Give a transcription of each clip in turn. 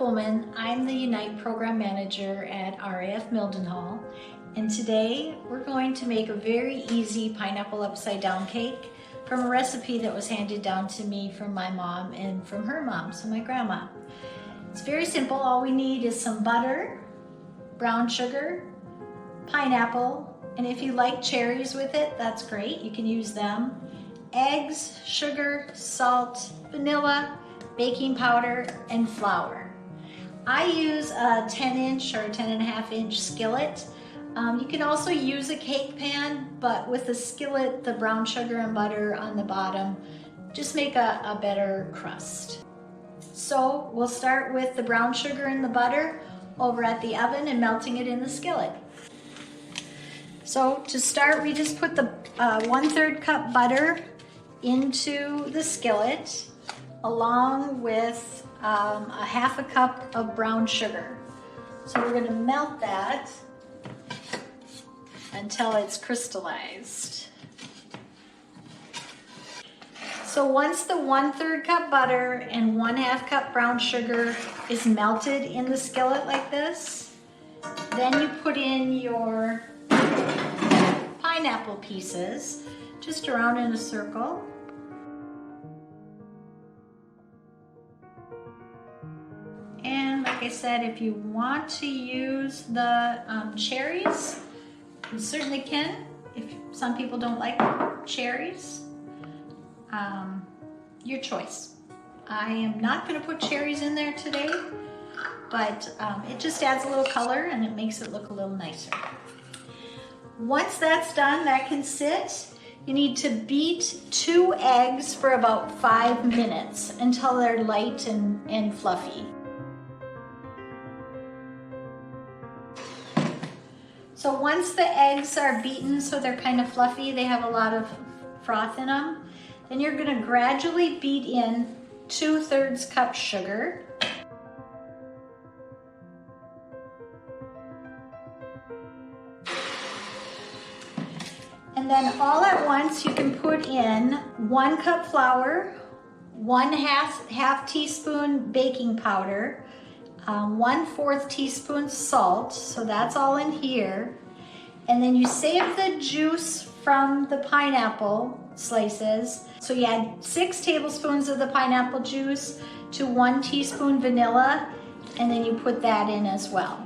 Kuhlman. I'm the Unite Program Manager at RAF Mildenhall, and today we're going to make a very easy pineapple upside down cake from a recipe that was handed down to me from my mom and from her mom, so my grandma. It's very simple. All we need is some butter, brown sugar, pineapple, and if you like cherries with it, that's great. You can use them. Eggs, sugar, salt, vanilla, baking powder, and flour. I use a 10-inch or 10.5-inch skillet. You can also use a cake pan, but with the skillet, the brown sugar and butter on the bottom just make a better crust. So we'll start with the brown sugar and the butter over at the oven and melting it in the skillet. So to start, we just put the 1/3 cup butter into the skillet along with a 1/2 cup of brown sugar. So we're going to melt that until it's crystallized. So once the 1/3 cup butter and 1/2 cup brown sugar is melted in the skillet like this, then you put in your pineapple pieces just around in a circle. And like I said, if you want to use the cherries, you certainly can. If some people don't like cherries, your choice. I am not going to put cherries in there today, but it just adds a little color and it makes it look a little nicer. Once that's done, that can sit. You need to beat 2 eggs for about 5 minutes until they're light and fluffy. So once the eggs are beaten so they're kind of fluffy, they have a lot of froth in them, then you're going to gradually beat in 2/3 cup sugar. And then all at once you can put in 1 cup flour, 1/2 teaspoon baking powder, 1/4 teaspoon salt, so that's all in here. And then you save the juice from the pineapple slices. So you add 6 tablespoons of the pineapple juice to 1 teaspoon vanilla, and then you put that in as well.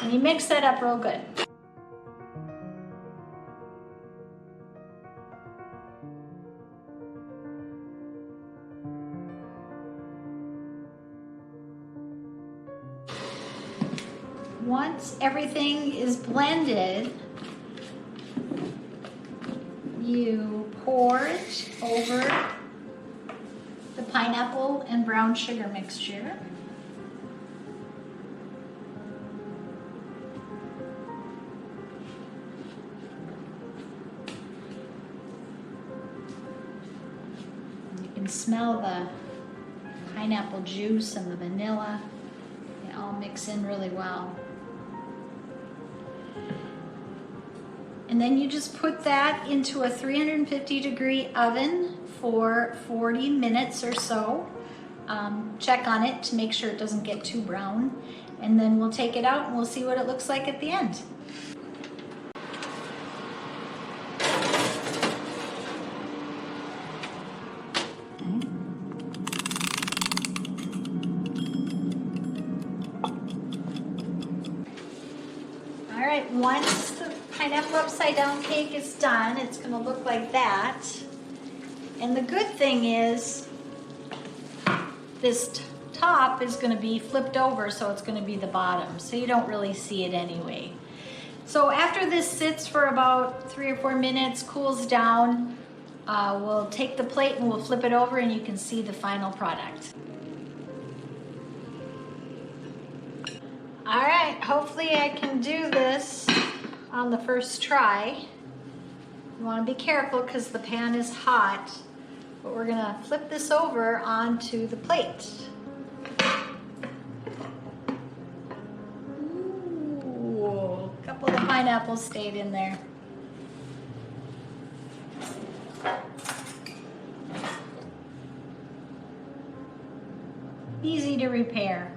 And you mix that up real good. Once everything is blended, you pour it over the pineapple and brown sugar mixture. You can smell the pineapple juice and the vanilla. They all mix in really well. And then you just put that into a 350-degree oven for 40 minutes or so. Check on it to make sure it doesn't get too brown. And then we'll take it out and we'll see what it looks like at the end. All right, once the pineapple upside down cake is done, it's going to look like that. And the good thing is this top is going to be flipped over, so it's going to be the bottom, so you don't really see it anyway. So after this sits for about 3 or 4 minutes, cools down, we'll take the plate and we'll flip it over and you can see the final product. All right, hopefully I can do this on the first try. You want to be careful because the pan is hot, but we're going to flip this over onto the plate. Ooh, a couple of pineapples stayed in there. Easy to repair.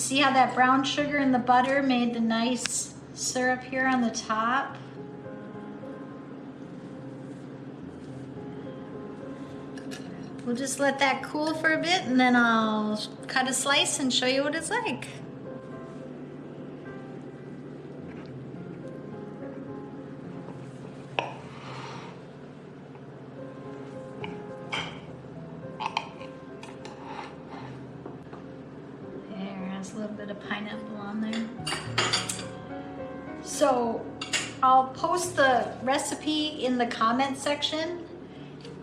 see how that brown sugar and the butter made the nice syrup here on the top? We'll just let that cool for a bit and then I'll cut a slice and show you what it's like. A little bit of pineapple on there. So I'll post the recipe in the comment section,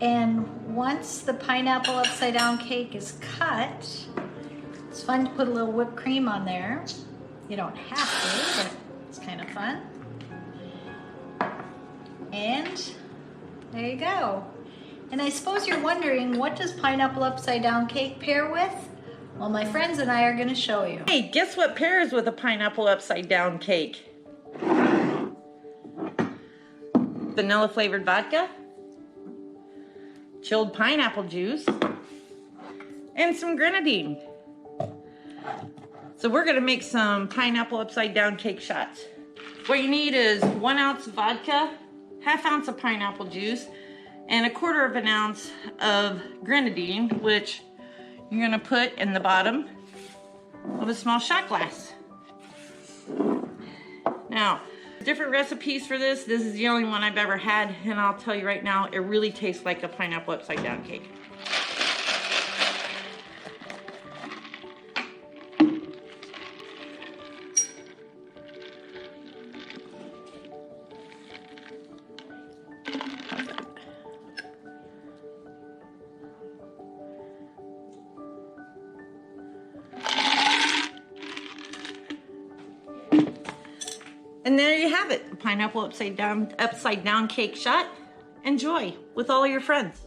and once the pineapple upside down cake is cut, it's fun to put a little whipped cream on there. You don't have to, but it's kind of fun. And there you go. And I suppose you're wondering, what does pineapple upside down cake pair with? Well, my friends and I are going to show you. Hey, guess what pairs with a pineapple upside down cake? Vanilla flavored vodka, chilled pineapple juice, and some grenadine. So we're going to make some pineapple upside down cake shots. What you need is 1 ounce vodka, 1/2 ounce of pineapple juice, and 1/4 of an ounce of grenadine, which you're gonna put in the bottom of a small shot glass. Now, different recipes for this. This is the only one I've ever had, and I'll tell you right now, it really tastes like a pineapple upside down cake. And there you have it, a pineapple upside down cake shot. Enjoy with all of your friends.